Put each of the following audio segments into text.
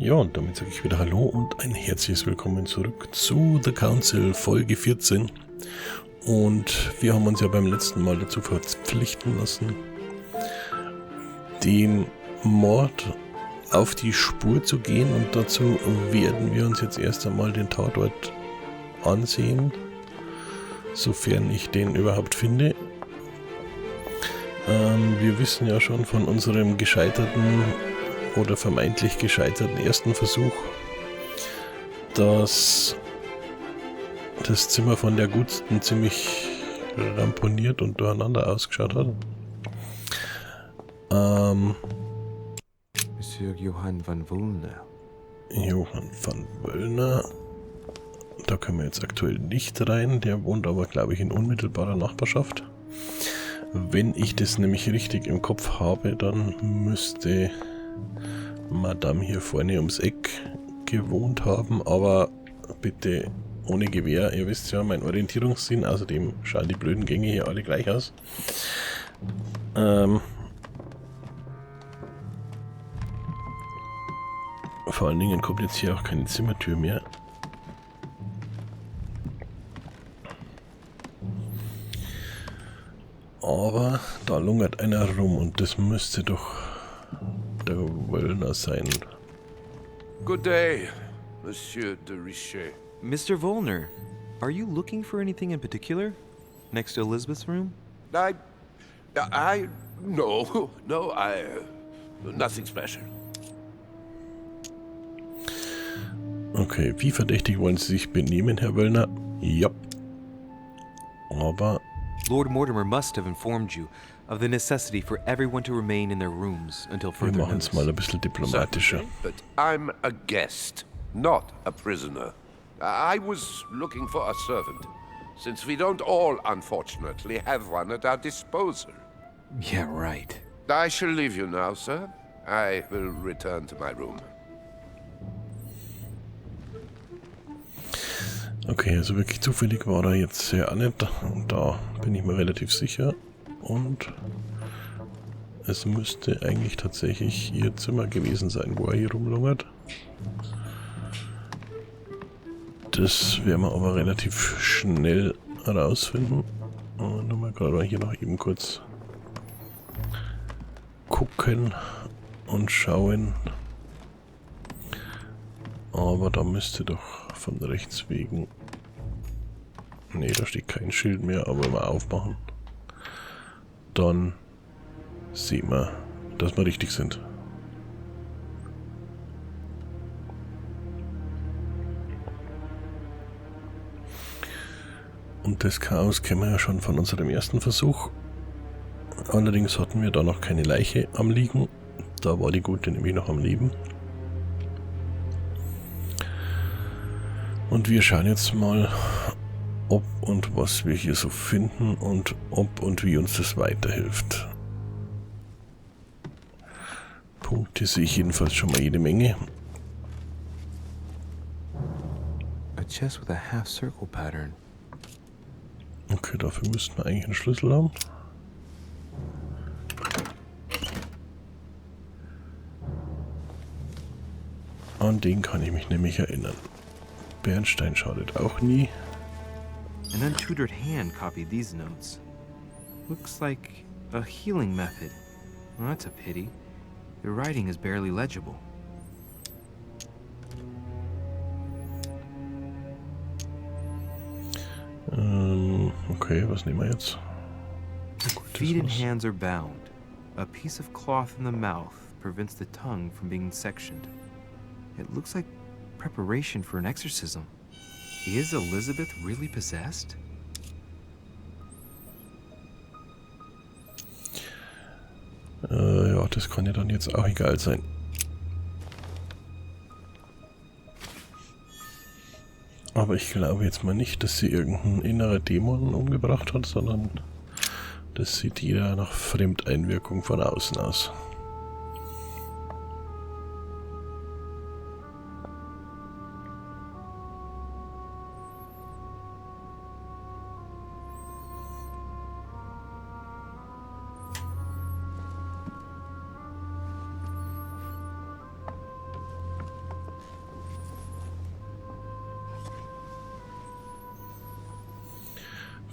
Ja, und damit sage ich wieder Hallo und ein herzliches Willkommen zurück zu The Council, Folge 14. Und wir haben uns ja beim letzten Mal dazu verpflichten lassen, dem Mord auf die Spur zu gehen. Und dazu werden wir uns jetzt erst einmal den Tatort ansehen, sofern ich den überhaupt finde. Wir wissen ja schon von unserem gescheiterten oder vermeintlich gescheiterten ersten Versuch, dass das Zimmer von der Gutsten ziemlich ramponiert und durcheinander ausgeschaut hat. Monsieur Johann van Wöllner. Johann van Wöllner. Da können wir jetzt aktuell nicht rein. Der wohnt aber, glaube ich, in unmittelbarer Nachbarschaft. Wenn ich das nämlich richtig im Kopf habe, dann müsste Madame hier vorne ums Eck gewohnt haben, aber bitte ohne Gewehr. Ihr wisst ja, mein Orientierungssinn, außerdem schauen die blöden Gänge hier alle gleich aus. Vor allen Dingen kommt jetzt hier auch keine Zimmertür mehr. Aber da lungert einer rum und das müsste doch der Wöllner sein. Good day, Monsieur de Richets. Mr. Wöllner, are you looking for anything in particular? Next to Elizabeth's room? No, nothing special. Okay, wie verdächtig wollen Sie sich benehmen, Herr Wöllner? Ja. Aber Lord Mortimer must have informed you of the necessity for everyone to remain in their rooms until wir further machen es mal ein bisschen diplomatischer. Certainly, but I'm a guest, not a prisoner. I was looking for a servant, since we don't all, unfortunately, have one at our disposal. Yeah, right. I shall leave you now, sir. I will return to my room. Okay, also wirklich zufällig war er jetzt ja auch nicht. Da bin ich mir relativ sicher. Und es müsste eigentlich tatsächlich ihr Zimmer gewesen sein, wo er hier rumlungert. Das werden wir aber relativ schnell herausfinden. Nur mal gerade hier noch eben kurz gucken und schauen. Aber da müsste doch von rechts wegen... Ne, da steht kein Schild mehr, aber mal aufmachen. Dann sehen wir, dass wir richtig sind. Und das Chaos kennen wir ja schon von unserem ersten Versuch. Allerdings hatten wir da noch keine Leiche am Liegen. Da war die Gute nämlich noch am Leben. Und wir schauen jetzt mal, ob und was wir hier so finden und ob und wie uns das weiterhilft. Punkte sehe ich jedenfalls schon mal jede Menge. A chest with a half circle pattern. Okay, dafür müssten wir eigentlich einen Schlüssel haben. An den kann ich mich nämlich erinnern. Bernstein schadet auch nie. An untutored hand copied these notes. Looks like a healing method. Well, that's a pity. The writing is barely legible. Okay, was nehmen wir jetzt? Feet and hands are bound. A piece of cloth in the mouth prevents the tongue from being sectioned. It looks like preparation for an exorcism. Is Elizabeth really possessed? Ja, das kann ja dann jetzt auch egal sein. Aber ich glaube jetzt mal nicht, dass sie irgendein innerer Dämon umgebracht hat, sondern das sieht jeder nach Fremdeinwirkung von außen aus.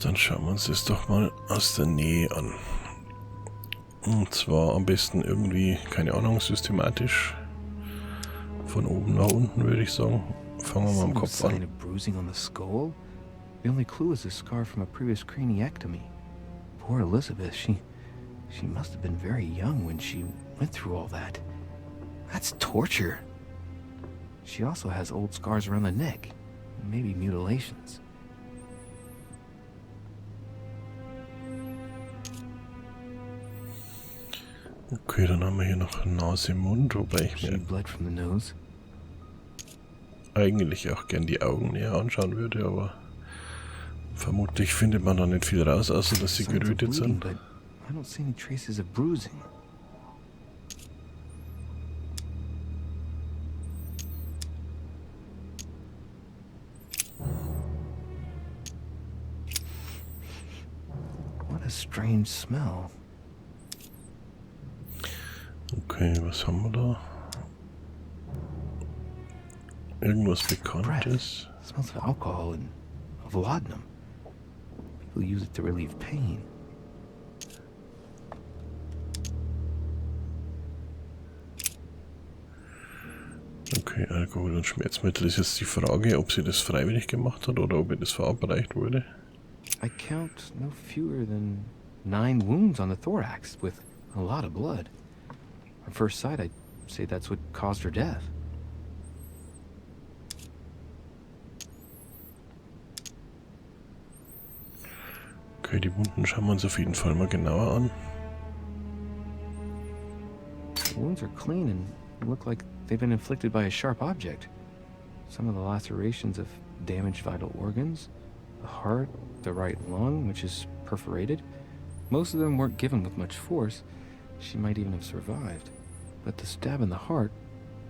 Dann schauen wir uns das doch mal aus der Nähe an. Und zwar am besten irgendwie, keine Ahnung, systematisch. Von oben nach unten, würde ich sagen. Fangen wir mal am Kopf an. The only clue is a scar from a previous craniectomy. Poor Elizabeth, she must have been very young when she went through all that. That's torture. She also has old scars around the neck, maybe mutilations. Okay, dann haben wir hier noch Nase, Mund, wobei ich mir eigentlich auch gern die Augen näher anschauen würde, aber vermutlich findet man da nicht viel raus, außer dass sie gerötet sind. What a strange smell. Okay, was haben wir da? Irgendwas Bekanntes? Smells of alcohol and of laudanum. People use it to relieve pain. Okay, Alkohol und Schmerzmittel ist jetzt die Frage, ob sie das freiwillig gemacht hat oder ob ihr das verabreicht wurde. I count no fewer than 9 wounds on the thorax with a lot of blood. At first sight, I'd say that's what caused her death. Okay, die Wunden schauen wir uns auf jeden Fall mal genauer an. The wounds are clean and look like they've been inflicted by a sharp object. Some of the lacerations have damaged vital organs, the heart, the right lung, which is perforated. Most of them weren't given with much force. She might even have survived. But the stab in the heart,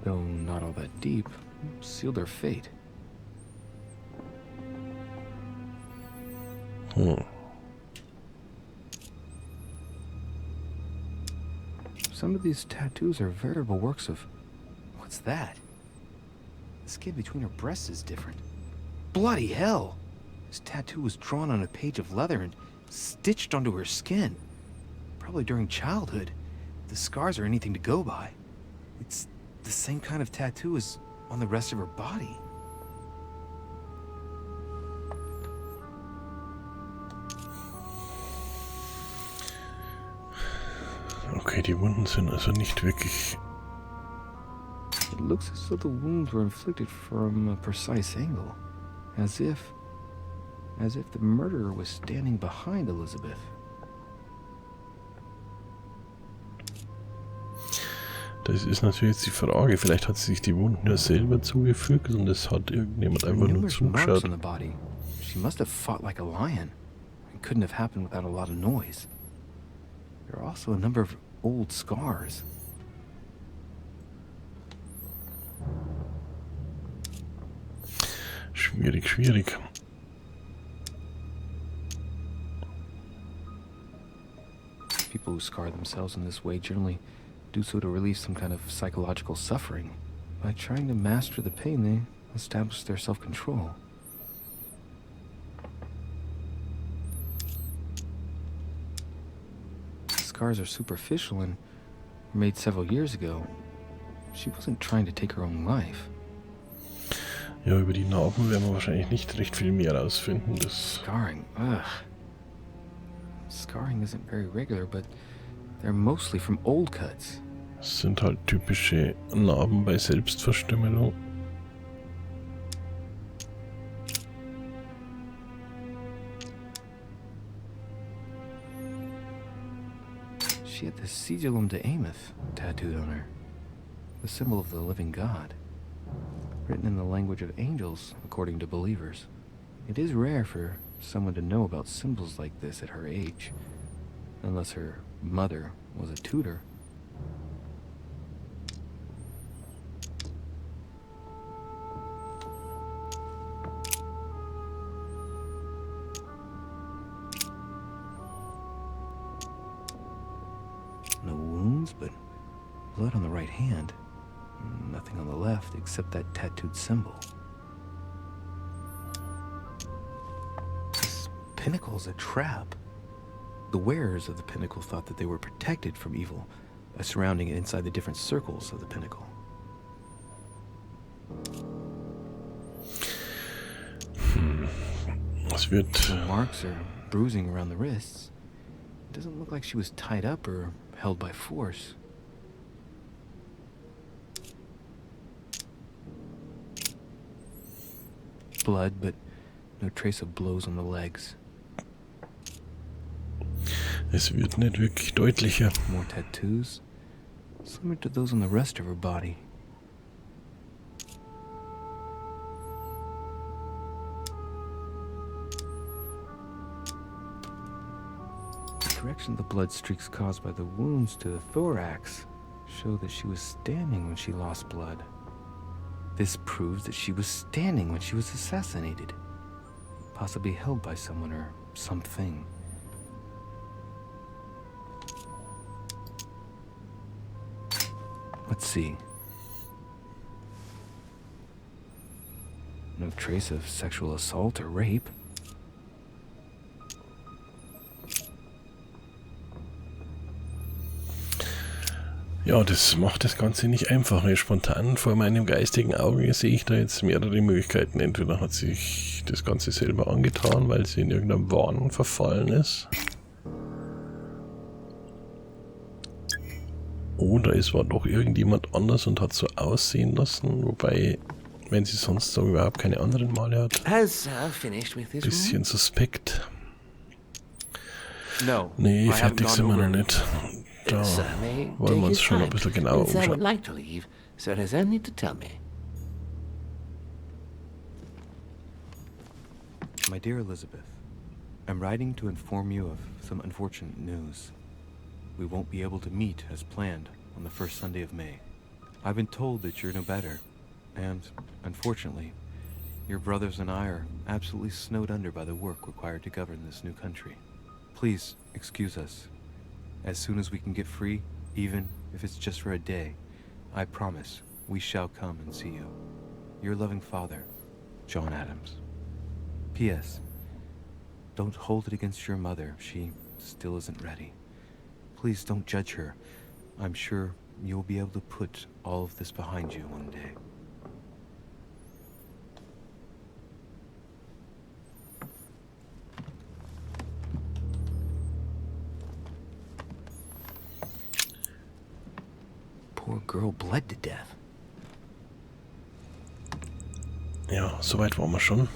though not all that deep, sealed her fate. Some of these tattoos are veritable works of... What's that? The skin between her breasts is different. Bloody hell! This tattoo was drawn on a page of leather and stitched onto her skin. Probably during childhood. If the scars are anything to go by. It's the same kind of tattoo as on the rest of her body. Okay, die Wunden sind also nicht wirklich... It looks as though the wounds were inflicted from a precise angle. As if the murderer was standing behind Elizabeth. Das ist natürlich jetzt die Frage. Vielleicht hat sie sich die Wunden ja selber zugefügt und es hat irgendjemand einfach nur zugeschaut. She must have fought like a lion. It couldn't have happened without a lot of noise. There are also a number of old scars. Schwierig, schwierig. People who scar themselves in this way generally do so to relieve some kind of psychological suffering. By trying to master the pain, they establish their self-control. The scars are superficial and were made several years ago. She wasn't trying to take her own life. Ja, über die Narben werden wir wahrscheinlich nicht recht viel mehr rausfinden. Scarring, ugh. Scarring isn't very regular, but they're mostly from old cuts. Das sind halt typische Narben bei Selbstverstümmelung. She had the Sigillum de Ameth tattooed on her, the symbol of the living God, written in the language of angels, according to believers. It is rare for someone to know about symbols like this at her age, unless her mother was a tutor. No wounds, but blood on the right hand. Nothing on the left except that tattooed symbol. This pinnacle is a trap. The wearers of the pinnacle thought that they were protected from evil by surrounding it inside the different circles of the pinnacle. Es wird... The marks are bruising around the wrists. It doesn't look like she was tied up or held by force. Blood, but no trace of blows on the legs. Es wird nicht wirklich deutlicher. More tattoos, similar to those on the rest of her body. The direction of the blood streaks caused by the wounds to the thorax show that she was standing when she lost blood. This proves that she was standing when she was assassinated, possibly held by someone or something. Let's see. No trace of sexual assault or rape. Ja, das macht das Ganze nicht einfacher. Spontan vor meinem geistigen Auge sehe ich da jetzt mehrere Möglichkeiten. Entweder hat sich das Ganze selber angetan, weil sie in irgendeinem Wahn verfallen ist. Oder es war doch irgendjemand anders und hat so aussehen lassen. Wobei, wenn sie sonst so überhaupt keine anderen Male hat. Bisschen suspekt. Nee, fertig sind wir noch nicht. Da wollen wir uns schon ein bisschen genauer umschauen. My dear Elizabeth, I'm writing to inform you of some unfortunate news. We won't be able to meet as planned on the first Sunday of May. I've been told that you're no better, and, unfortunately, your brothers and I are absolutely snowed under by the work required to govern this new country. Please excuse us. As soon as we can get free, even if it's just for a day, I promise we shall come and see you. Your loving father, John Adams. P.S. Don't hold it against your mother. She still isn't ready. Please don't judge her. I'm sure you'll be able to put all of this behind you one day. Poor girl bled to death. Ja, soweit waren wir schon.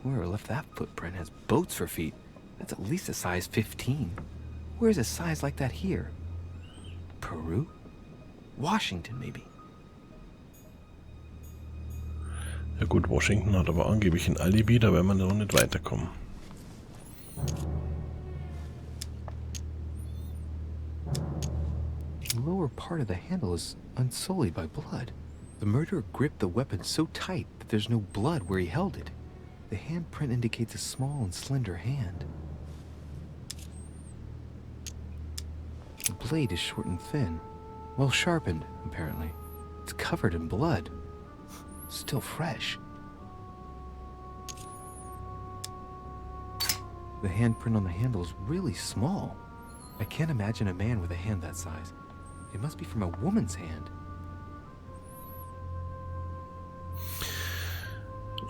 Whoever left that footprint has boats for feet. That's at least a size 15. Where's a size like that here? Peru? Washington, maybe. Ja gut, Washington hat aber angeblich ein Alibi, da werden wir noch nicht weiterkommen. The lower part of the handle is unsullied by blood. The murderer gripped the weapon so tight that there's no blood where he held it. The handprint indicates a small and slender hand. The blade is short and thin, well sharpened, apparently. It's covered in blood. Still fresh. The handprint on the handle is really small. I can't imagine a man with a hand that size. It must be from a woman's hand.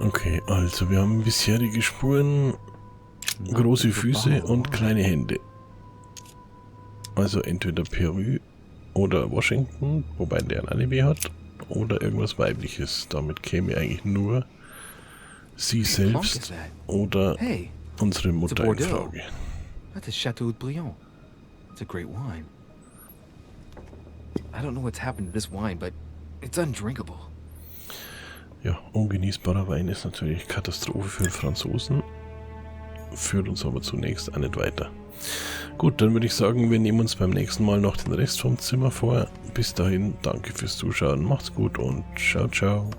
Okay, also wir haben bisherige Spuren, große Füße und kleine Hände. Also entweder Peru oder Washington, wobei der ein Alibi hat, oder irgendwas Weibliches. Damit käme eigentlich nur sie selbst oder unsere Mutter in Frage. That's a Chateau de Briand. It's a great wine. I don't know what's happened to this wine, but it's undrinkable. Ja, ungenießbarer Wein ist natürlich Katastrophe für den Franzosen, führt uns aber zunächst auch nicht weiter. Gut, dann würde ich sagen, wir nehmen uns beim nächsten Mal noch den Rest vom Zimmer vor. Bis dahin, danke fürs Zuschauen, macht's gut und ciao, ciao.